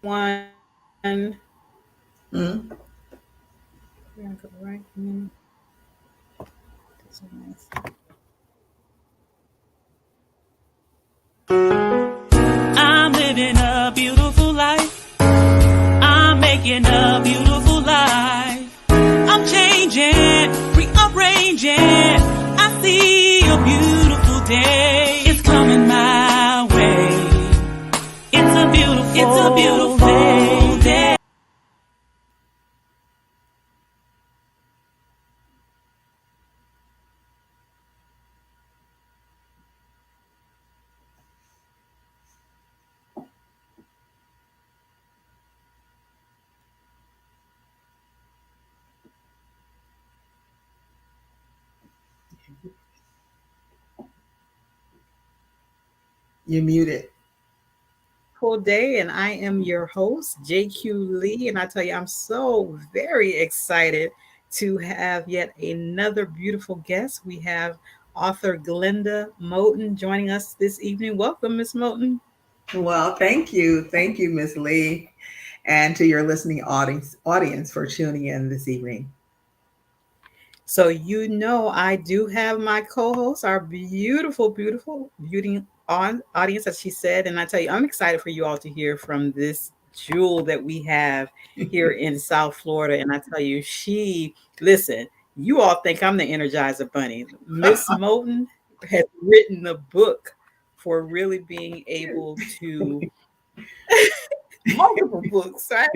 everyone. Mm. We're gonna go right in. This one. I'm living a beautiful life. I'm making a beautiful life. I'm changing, rearranging. I see a beautiful day. It's coming my way. It's a beautiful day. You're muted. Beautiful day, and I am your host, JQ Lee. And I tell you, I'm so very excited to have yet another beautiful guest. We have author Glenda Moton joining us this evening. Welcome, Miss Moton. Well, thank you. Thank you, Miss Lee, and to your listening audience for tuning in this evening. So, I do have my co host, our beautiful beauty on audience, as she said. And I tell you, I'm excited for you all to hear from this jewel that we have here in South Florida. And I tell you, listen, you all think I'm the Energizer Bunny. Miss Moten has written a book for really being able to, multiple books, right?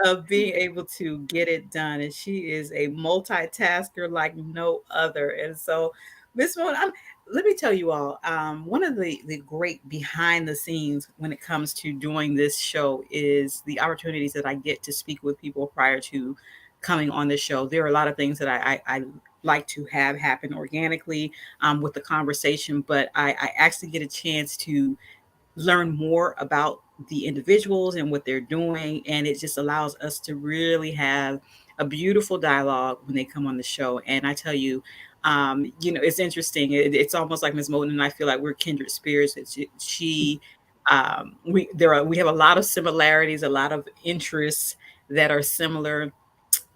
Of being able to get it done. And she is a multitasker like no other. And so, Miss Moon, let me tell you all, one of the great behind the scenes when it comes to doing this show is the opportunities that I get to speak with people prior to coming on the show. There are a lot of things that I like to have happen organically with the conversation, but I actually get a chance to learn more about the individuals and what they're doing. And it just allows us to really have a beautiful dialogue when they come on the show. And I tell you, it's interesting. It's almost like Ms. Moten and I feel like we're kindred spirits. We have a lot of similarities, a lot of interests that are similar.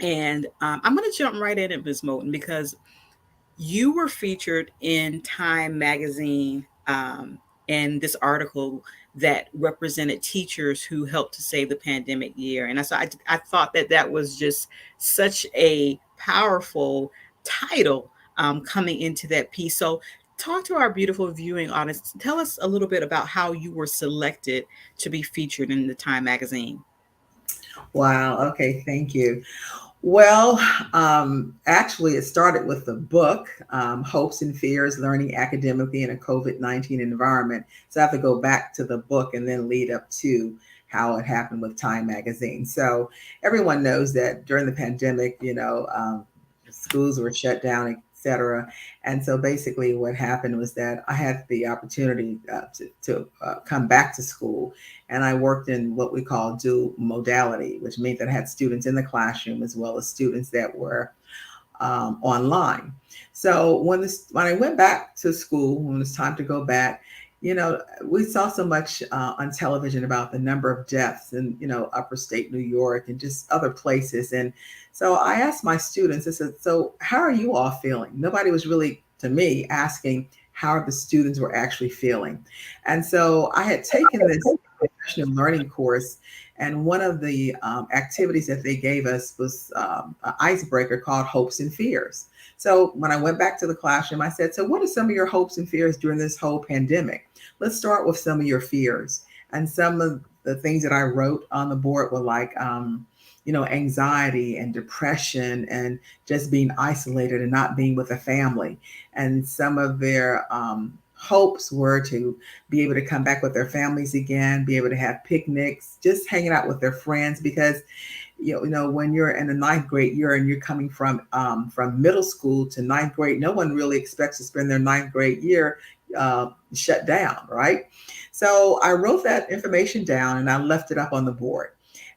And I'm going to jump right in at Ms. Moten because you were featured in Time magazine in this article that represented teachers who helped to save the pandemic year. And I thought that was just such a powerful title coming into that piece. So, talk to our beautiful viewing audience. Tell us a little bit about how you were selected to be featured in the Time magazine. Wow. Okay. Thank you. Well, actually, it started with the book, Hopes and Fears Learning Academically in a COVID-19 Environment. So I have to go back to the book and then lead up to how it happened with Time Magazine. So everyone knows that during the pandemic, schools were shut down, etc. And so basically, what happened was that I had the opportunity to come back to school, and I worked in what we call dual modality, which means that I had students in the classroom as well as students that were online. So when I went back to school, when it was time to go back, we saw so much on television about the number of deaths in, upper state New York and just other places. And so I asked my students, I said, so how are you all feeling? Nobody was really, to me, asking how the students were actually feeling. And so I had taken this professional learning course, and one of the activities that they gave us was an icebreaker called Hopes and Fears. So when I went back to the classroom, I said, so what are some of your hopes and fears during this whole pandemic? Let's start with some of your fears. And some of the things that I wrote on the board were like, anxiety and depression and just being isolated and not being with a family. And some of their hopes were to be able to come back with their families again, be able to have picnics, just hanging out with their friends. Because when you're in the ninth grade year and you're coming from middle school to ninth grade, no one really expects to spend their ninth grade year shut down, right? So I wrote that information down and I left it up on the board.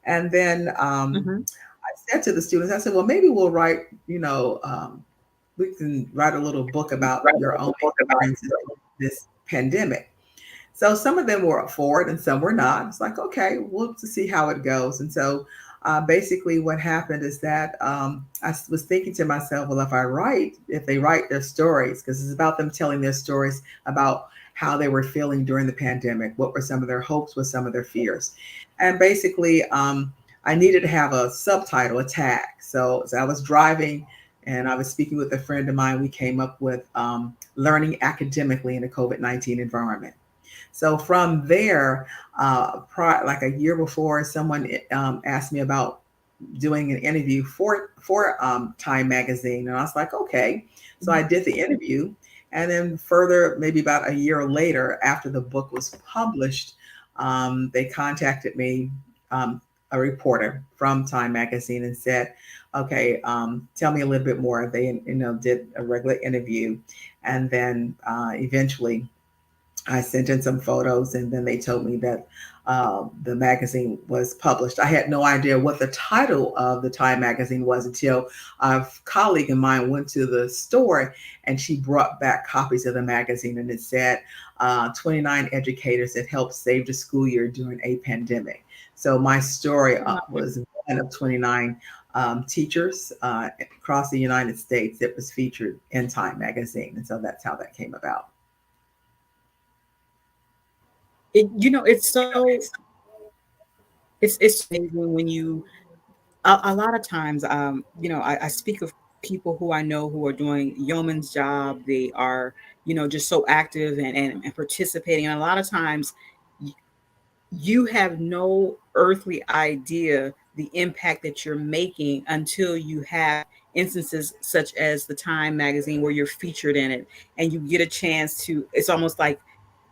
And then Mhm. I said to the students, I said, well, maybe we'll write, we can write a little book about your own experiences with this pandemic. So some of them were up for it and some were not. It's like, okay, we'll to see how it goes. And so basically what happened is that was thinking to myself, well, if they write their stories, because it's about them telling their stories about how they were feeling during the pandemic, what were some of their hopes, what some of their fears. And basically, I needed to have a subtitle, a tag. So I was driving and I was speaking with a friend of mine. We came up with learning academically in a COVID-19 environment. So from there, like a year before, someone asked me about doing an interview for Time Magazine, and I was like, okay. So I did the interview, and then further, maybe about a year later, after the book was published, they contacted me, um, a reporter from Time Magazine, and said, okay, tell me a little bit more. They did a regular interview, and then eventually I sent in some photos, and then they told me that the magazine was published. I had no idea what the title of the Time magazine was until a colleague of mine went to the store and she brought back copies of the magazine, and it said 29 educators that helped save the school year during a pandemic. So my story was one of 29 teachers across the United States that was featured in Time magazine. And so that's how that came about. It's it's amazing when you a lot of times, I speak of people who I know who are doing yeoman's job. They are, just so active and participating. And a lot of times you have no earthly idea the impact that you're making until you have instances such as the Time magazine where you're featured in it and you get a chance to, it's almost like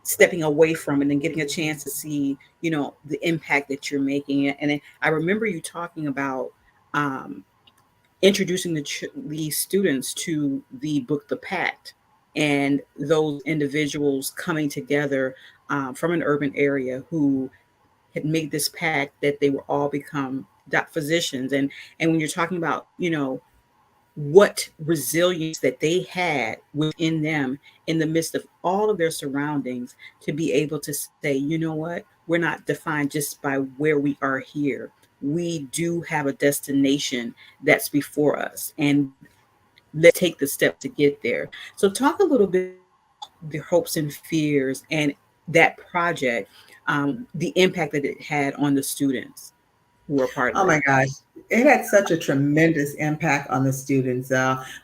stepping away from it and getting a chance to see, the impact that you're making. And I remember you talking about um, introducing the students to the book, The Pact, and those individuals coming together from an urban area who had made this pact that they would all become physicians. And when you're talking about, what resilience that they had within them in the midst of all of their surroundings, to be able to say, what, we're not defined just by where we are here. We do have a destination that's before us, and let's take the steps to get there. So talk a little bit about the hopes and fears and that project, the impact that it had on the students who were part of Oh it. my gosh, it had such a tremendous impact on the students.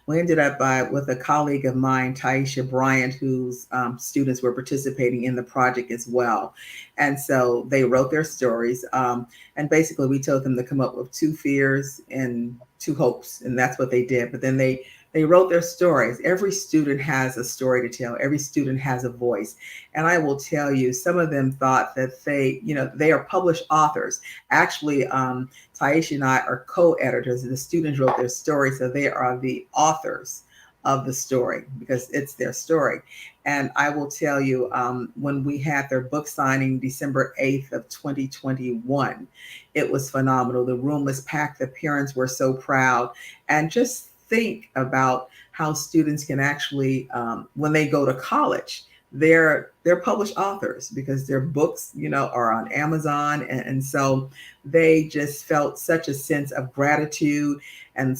We ended up with a colleague of mine, Taisha Bryant, whose students were participating in the project as well. And so they wrote their stories. And basically, we told them to come up with two fears and two hopes. And that's what they did. But then they wrote their stories. Every student has a story to tell, every student has a voice. And I will tell you, some of them thought that they are published authors. Actually, Taisha and I are co-editors, and the students wrote their story, so they are the authors of the story because it's their story. And I will tell you, when we had their book signing December 8th of 2021, it was phenomenal. The room was packed. The parents were so proud. And just think about how students can actually, when they go to college, they're published authors because their books, are on Amazon, and so they just felt such a sense of gratitude and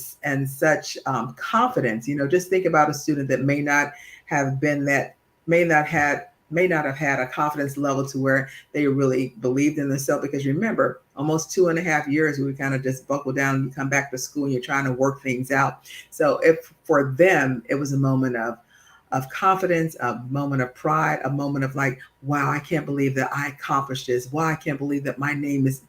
such confidence. Just think about a student that have been that may not had may not have had a confidence level to where they really believed in themselves. Because remember, almost 2.5 years, we kind of just buckle down and you come back to school and you're trying to work things out. So if for them, it was a moment of confidence, a moment of pride, a moment of like, wow, I can't believe that I accomplished this. Wow, I can't believe that my name is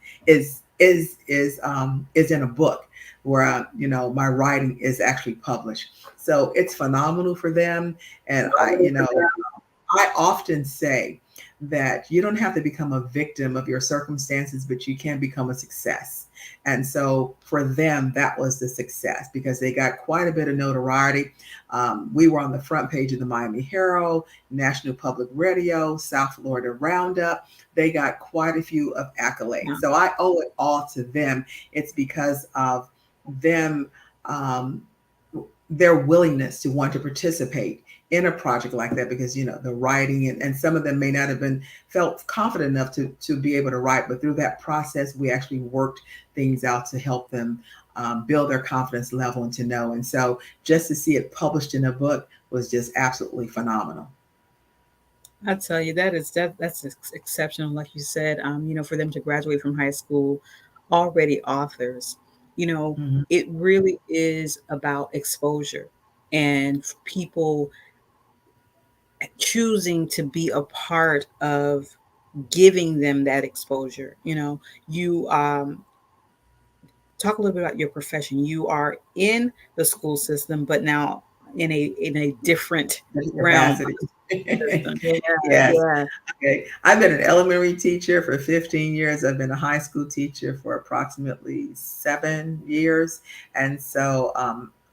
in a book where my writing is actually published. So it's phenomenal for them. And I often say that you don't have to become a victim of your circumstances, but you can become a success. And so for them, that was the success because they got quite a bit of notoriety. We were on the front page of the Miami Herald, National Public Radio, South Florida Roundup. They got quite a few of accolades. Yeah. So I owe it all to them. It's because of them, their willingness to want to participate in a project like that, because the writing, and some of them may not have been felt confident enough to be able to write, but through that process we actually worked things out to help them build their confidence level and to know. And so just to see it published in a book was just absolutely phenomenal. I tell you, that's exceptional. Like you said, for them to graduate from high school already authors, you know, Mhm. it really is about exposure and people choosing to be a part of giving them that exposure. You talk a little bit about your profession. You are in the school system, but now in a different Different realm capacity. of the system. Yeah, Yes. yeah. Okay. I've been an elementary teacher for 15 years. I've been a high school teacher for approximately 7 years. And so,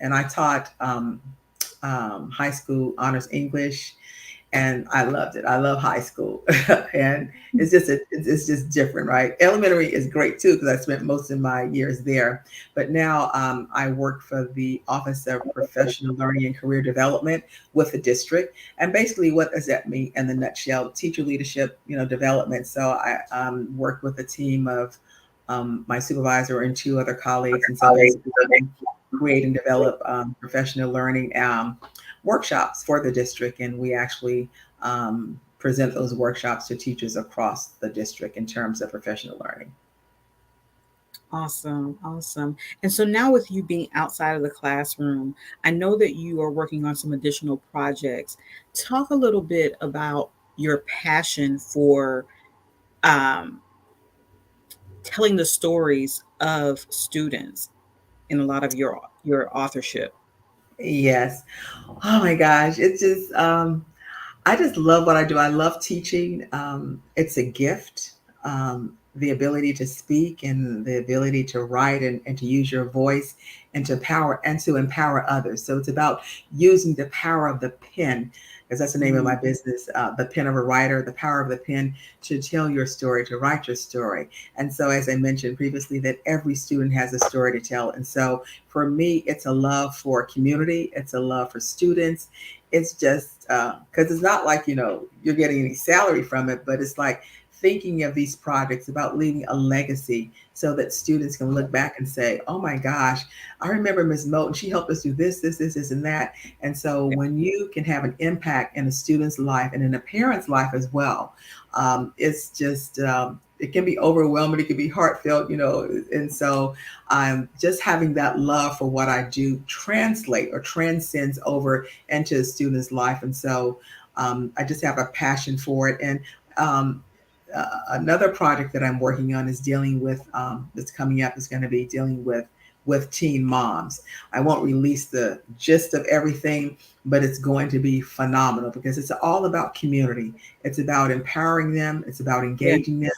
and I taught high school honors English, and I loved it. I love high school, and it's just different, right? Elementary is great too because I spent most of my years there. But now I work for the Office of Professional Learning and Career Development with the district. And basically, what does that mean in the nutshell? Teacher leadership, development. So I work with a team of my supervisor and two other colleagues, and so basically we create and develop professional learning workshops for the district, and we actually present those workshops to teachers across the district in terms of professional learning. Awesome, awesome. And so now with you being outside of the classroom, I know that you are working on some additional projects. Talk a little bit about your passion for um, telling the stories of students in a lot of your authorship. Yes. Oh my gosh. It's just I just love what I do. I love teaching. It's a gift. The ability to speak and the ability to write and to use your voice and to empower others. So it's about using the power of the pen, because that's the name of my Mm. business, the pen of a writer, the power of the pen to tell your story, to write your story. And so, as I mentioned previously, that every student has a story to tell. And so for me, it's a love for community. It's a love for students. It's just because it's not like you're getting any salary from it, but it's like thinking of these projects about leaving a legacy so that students can look back and say, oh my gosh, I remember Ms. Moton, she helped us do this and that. And so when you can have an impact in a student's life and in a parent's life as well, it's just it can be overwhelming, it can be heartfelt, and so just having that love for what I do translate or transcends over into a student's life. And so I just have a passion for it. And um, another project that I'm working on is dealing with that's coming up is going to be dealing with teen moms. I won't release the gist of everything, but it's going to be phenomenal because it's all about community. It's about empowering them. It's about Yeah. engaging them.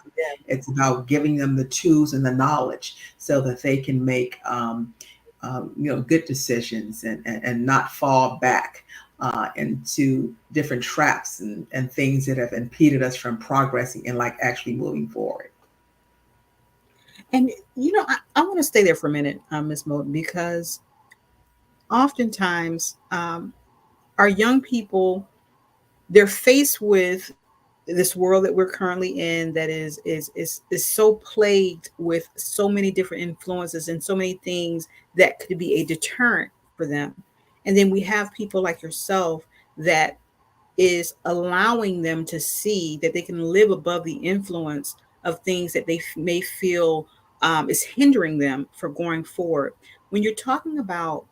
It's about giving them the tools and the knowledge so that they can make good decisions and not fall back into different traps and things that have impeded us from progressing and like actually moving forward. And I want to stay there for a minute, Ms. Moten, because oftentimes our young people, they're faced with this world that we're currently in that is so plagued with so many different influences and so many things that could be a deterrent for them. And then we have people like yourself that is allowing them to see that they can live above the influence of things that they may feel is hindering them for going forward. When you're talking about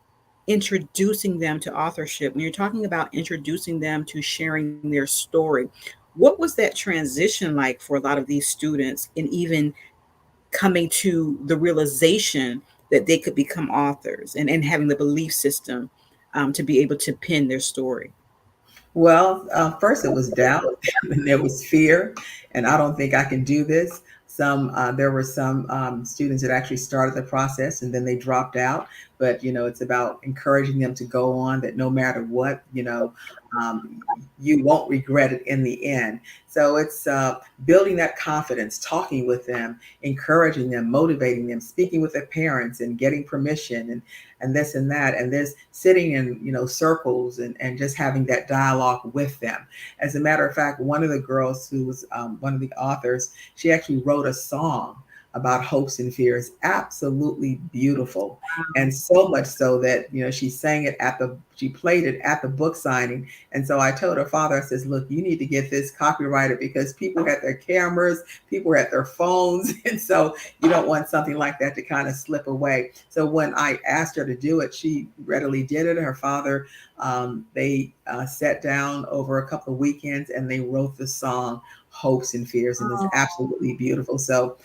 introducing them to authorship, when you're talking about introducing them to sharing their story, what was that transition like for a lot of these students in even coming to the realization that they could become authors and having the belief system to be able to pen their story? Well, first it was doubt, and there was fear, and I don't think I can do this. There were some students that actually started the process and then they dropped out. But it's about encouraging them to go on. That no matter what, um, you won't regret it in the end. So it's building that confidence, talking with them, encouraging them, motivating them, speaking with their parents, and getting permission, and this and that, and this sitting in, circles, and just having that dialogue with them. As a matter of fact, one of the girls who was one of the authors, she actually wrote a song about hopes and fears, absolutely beautiful. And so much so that, she sang it she played it at the book signing. And so I told her father, I says, look, you need to get this copyrighted, because people had their cameras, people had their phones. And so you don't want something like that to kind of slip away. So when I asked her to do it, she readily did it. Her father, they sat down over a couple of weekends and they wrote the song Hopes and Fears, and it's absolutely beautiful. So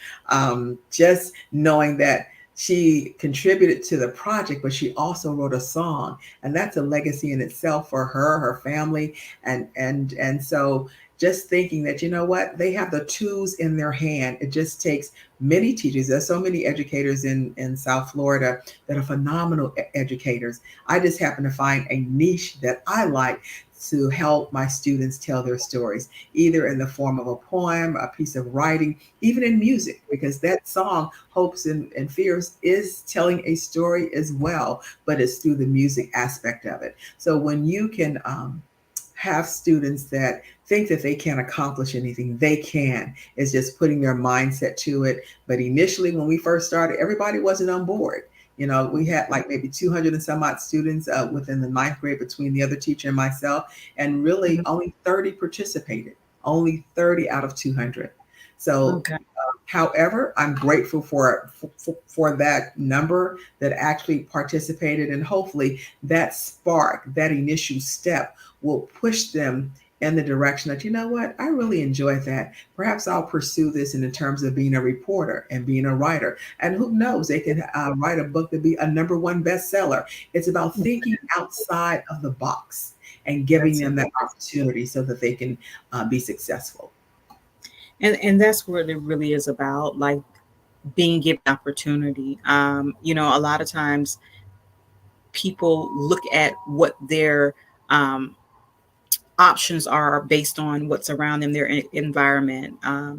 just knowing that she contributed to the project, but she also wrote a song, and that's a legacy in itself for her, her family, and so just thinking that, what, they have the tools in their hand. It just takes many teachers. There's so many educators in South Florida that are phenomenal educators. I just happen to find a niche that I like to help my students tell their stories, either in the form of a poem, a piece of writing, even in music, because that song, Hopes and Fears, is telling a story as well, but it's through the music aspect of it. So when you can have students that think that they can't accomplish anything, they can. It's just putting their mindset to it. But initially, when we first started, everybody wasn't on board. We had like maybe 200 and some odd students within the ninth grade between the other teacher and myself, and really only 30 participated, only 30 out of 200. So, Okay. however, I'm grateful for that number that actually participated, and hopefully that spark, that initial step, will push them in the direction that, what, I really enjoy that. Perhaps I'll pursue this in the terms of being a reporter and being a writer. And who knows, they can write a book to be a number one bestseller. It's about thinking outside of the box and giving That's them it. that opportunity so that they can be successful. And that's what it really is about, like being given opportunity. A lot of times people look at what their options are based on what's around them, their environment,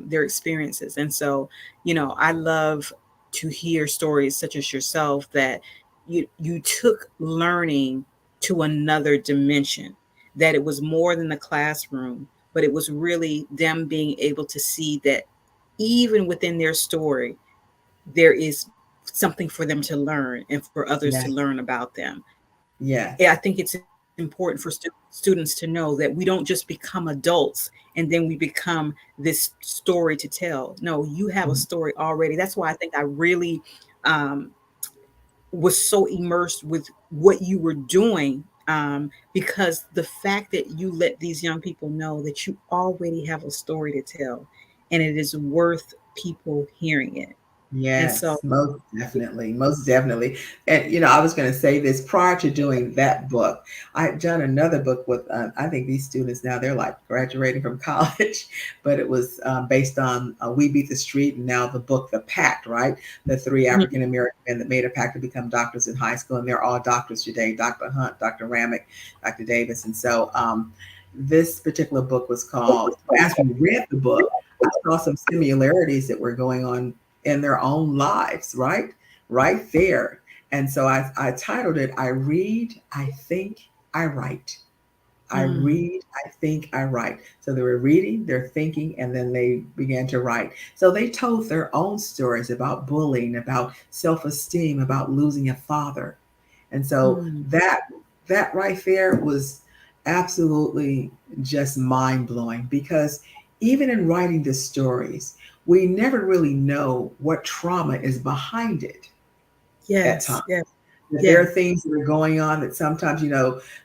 their experiences. And so, I love to hear stories such as yourself, that you took learning to another dimension, that it was more than the classroom, but it was really them being able to see that even within their story, there is something for them to learn and for others to Yes, learn about them. Yeah, I yes. think it's important for students to know that we don't just become adults and then we become this story to tell. No, you have a Mhm. story already. That's why I think I really um, was so immersed with what you were doing, because the fact that you let these young people know that you already have a story to tell, and it is worth people hearing it. And so, Yes, most definitely, most definitely. And I was going to say this, prior to doing that book, I had done another book with, I think these students now, they're like graduating from college, but it was based on We Beat the Street, and now the book, The Pact, right? The three mhm, African American men that made a pact to become doctors in high school, and they're all doctors today: Dr. Hunt, Dr. Ramick, Dr. Davis. And so this particular book was called, as we read the book, I saw some similarities that were going on in their own lives, right? Right there. And so I titled it, I Read, I Think, I Write. I mm, read, I think, I write. So they were reading, they're thinking, and then they began to write. So they told their own stories about bullying, about self-esteem, about losing a father. And so mm. that right there was absolutely just mind-blowing, because even in writing the stories, we never really know what trauma is behind it at Yes, times. yes, That there yes. are things that are going on that sometimes,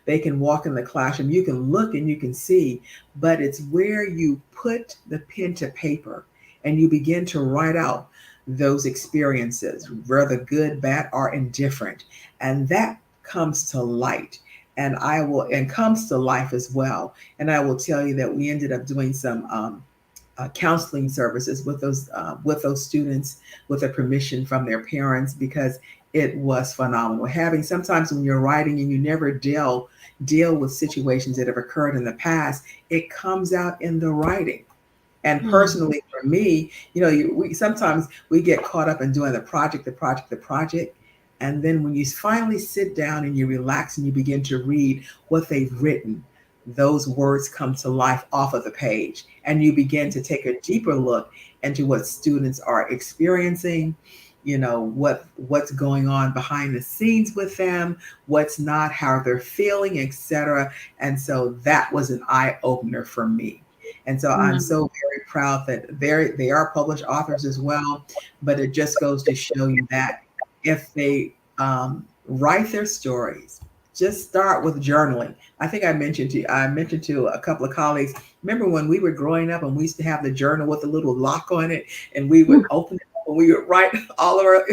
they can walk in the classroom, you can look and you can see, but it's where you put the pen to paper and you begin to write out those experiences, whether good, bad, or indifferent. And that comes to light. And comes to life as well. And I will tell you that we ended up doing some counseling services with those students, with the permission from their parents, because it was phenomenal. Having, sometimes when you're writing and you never deal with situations that have occurred in the past, it comes out in the writing. And Mm, personally, for me, we sometimes we get caught up in doing the project, the project, the project. And then when you finally sit down and you relax and you begin to read what they've written, those words come to life off of the page. And you begin to take a deeper look into what students are experiencing, what's going on behind the scenes with them, what's not, how they're feeling, etc. And so that was an eye opener for me. And so I'm Mm, so very proud that they are published authors as well. But it just goes to show you that if they write their stories, just start with journaling. I mentioned to a couple of colleagues. Remember when we were growing up and we used to have the journal with a little lock on it, and we would open it up and we would write all of our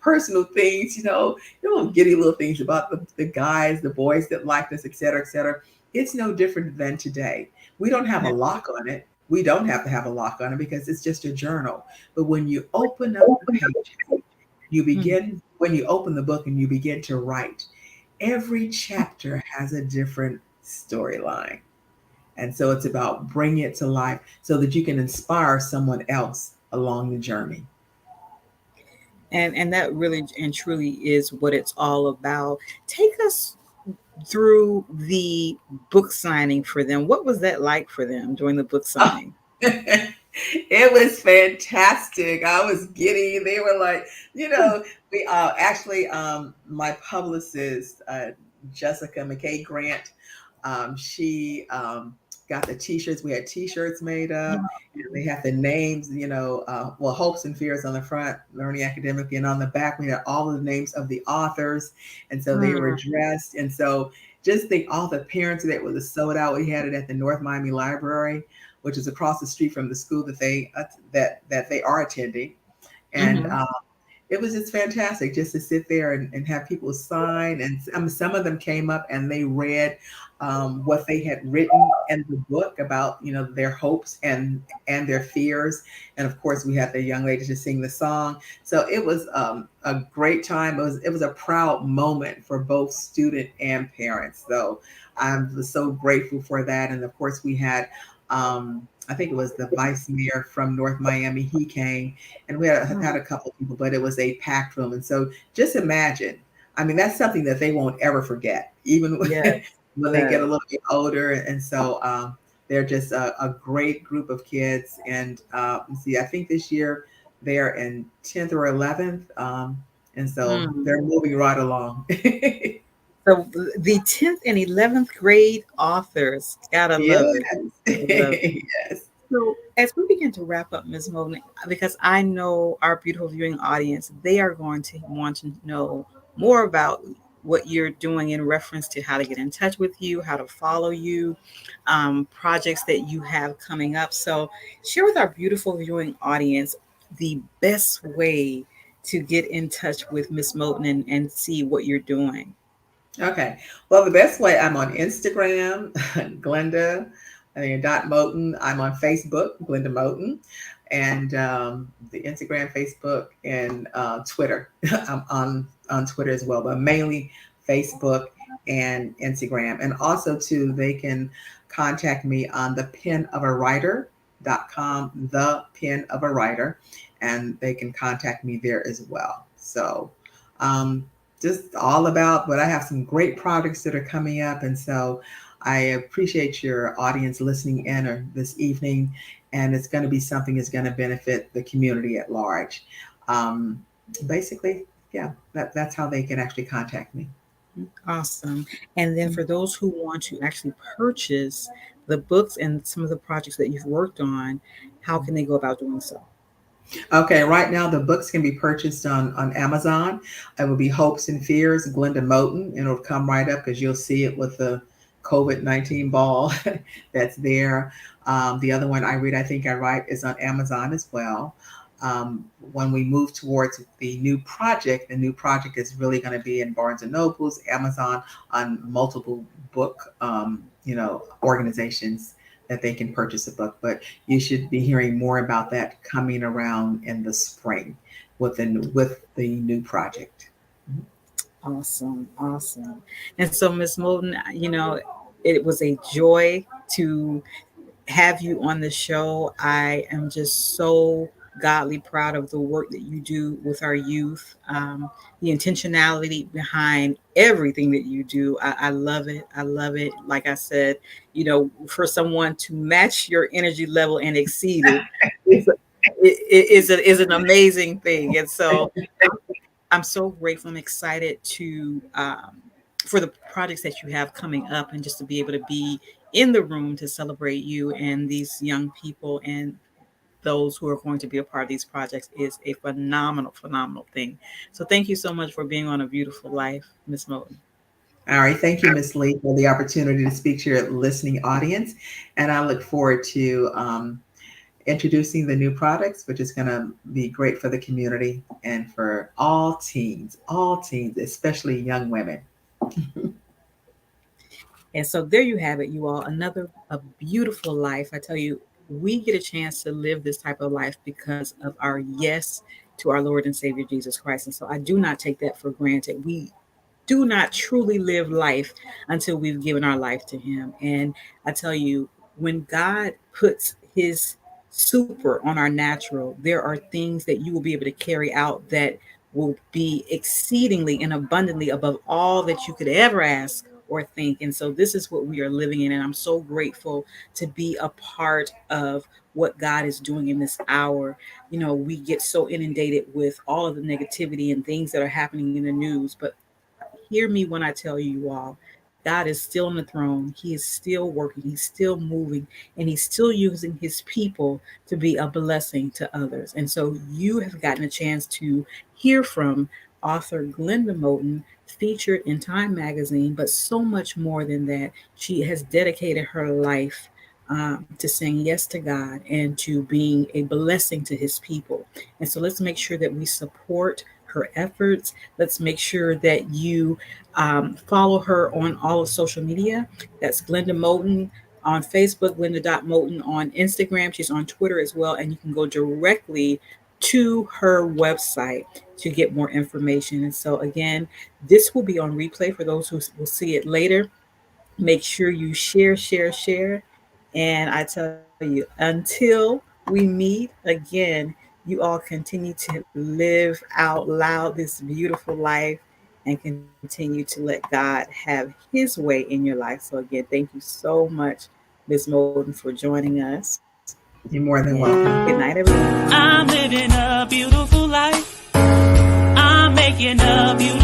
personal things, giddy little things about the guys, the boys that liked us, et cetera, et cetera. It's no different than today. We don't have a yeah. lock on it. We don't have to have a lock on it because it's just a journal. But when you open up the pages, you Mm. begin, when you open the book and you begin to write, every chapter has a different storyline. And so it's about bringing it to life so that you can inspire someone else along the journey. And that really and truly is what it's all about. Take us through the book signing for them. What was that like for them during the book Oh, signing? it was fantastic. I was giddy. They were like, we actually my publicist, Jessica McKay Grant, she got the t-shirts. We had t-shirts made up, and they have the names, well, hopes and fears on the front, learning academically, and on the back we had all of the names of the authors. And so they were Mm, dressed. And so just think all the parents that was sold out. We had it at the North Miami Library, which is across the street from the school that they are attending. And mhm. it was just fantastic just to sit there and have people sign. And some of them came up and they read what they had written in the book about, their hopes and their fears. And of course, we had the young lady to sing the song. So it was a great time. It was a proud moment for both student and parents. So I'm so grateful for that. And of course, we had I think it was the vice mayor from North Miami. He came, and we had Mm. a couple of people, but it was a packed room. And so just imagine, I mean, that's something that they won't ever forget, even Yes, when they get a yes. little bit older. And so they're just a great group of kids. And let's see, I think this year they're in 10th or 11th. And so Mm. they're moving right along. So the 10th and 11th grade authors, gotta Yes. love it. Gotta love it. Yes. So, as we begin to wrap up, Ms. Moden, because I know our beautiful viewing audience, they are going to want to know more about what you're doing in reference to how to get in touch with you, how to follow you, projects that you have coming up. So, share with our beautiful viewing audience the best way to get in touch with Miss Moten and see what you're doing. Okay. Well, the best way, I'm on Instagram, Glenda, I mean, dot Moton. I'm on Facebook, Glenda Moton, and the Instagram, Facebook, and Twitter. I'm on Twitter as well, but mainly Facebook and Instagram. And also, too, they can contact me on the pen of a writer.com, the pen of a writer, and they can contact me there as well. So, um, just all about, but I have some great projects that are coming up. And so I appreciate your audience listening in or this evening. And it's going to be something that's going to benefit the community at large. Um, Basically, yeah, that's how they can actually contact me. Awesome. And then for those who want to actually purchase the books and some of the projects that you've worked on, how can they go about doing so? Okay, right now the books can be purchased on Amazon. It will be Hopes and Fears, Glenda Moton, and it'll come right up because you'll see it with the COVID-19 ball that's there. The other one I read, I think I write, is on Amazon as well. When we move towards the new project is really going to be in Barnes and Nobles, Amazon, on multiple book, organizations that they can purchase a book. But you should be hearing more about that coming around in the spring with the new project. Awesome. Awesome. And so, Miss Moten, it was a joy to have you on the show. I am just so godly proud of the work that you do with our youth, the intentionality behind everything that you do. I love it. I love it. Like I said, for someone to match your energy level and exceed it is, is an amazing thing. And so I'm so grateful and excited to for the projects that you have coming up, and just to be able to be in the room to celebrate you and these young people and those who are going to be a part of these projects is a phenomenal, phenomenal thing. So thank you so much for being on A Beautiful Life, Miss Moten. All right. Thank you, Miss Lee, for the opportunity to speak to your listening audience. And I look forward to introducing the new products, which is going to be great for the community and for all teens, especially young women. And so there you have it, you all. Another a beautiful life. I tell you, we get a chance to live this type of life because of our yes to our Lord and Savior Jesus Christ. And so I do not take that for granted. We do not truly live life until we've given our life to Him. And I tell you, when God puts His super on our natural, there are things that you will be able to carry out that will be exceedingly and abundantly above all that you could ever ask or think. And so this is what we are living in. And I'm so grateful to be a part of what God is doing in this hour. We get so inundated with all of the negativity and things that are happening in the news, but hear me when I tell you all, God is still on the throne. He is still working. He's still moving, and He's still using His people to be a blessing to others. And so you have gotten a chance to hear from author Glenda Moton, featured in Time Magazine, but so much more than that. She has dedicated her life to saying yes to God and to being a blessing to His people. And so let's make sure that we support her efforts. Let's make sure that you follow her on all of social media. That's Glenda Moton on Facebook, Glenda.Moton on Instagram. She's on Twitter as well. And you can go directly to her website to get more information. And so, again, this will be on replay for those who will see it later. Make sure you share, share, share. And I tell you, until we meet again, you all continue to live out loud this beautiful life and continue to let God have His way in your life. So, again, thank you so much, Ms. Moden, for joining us. You're more than And good night, welcome. everyone. I'm living a beautiful life. I'm making a beautiful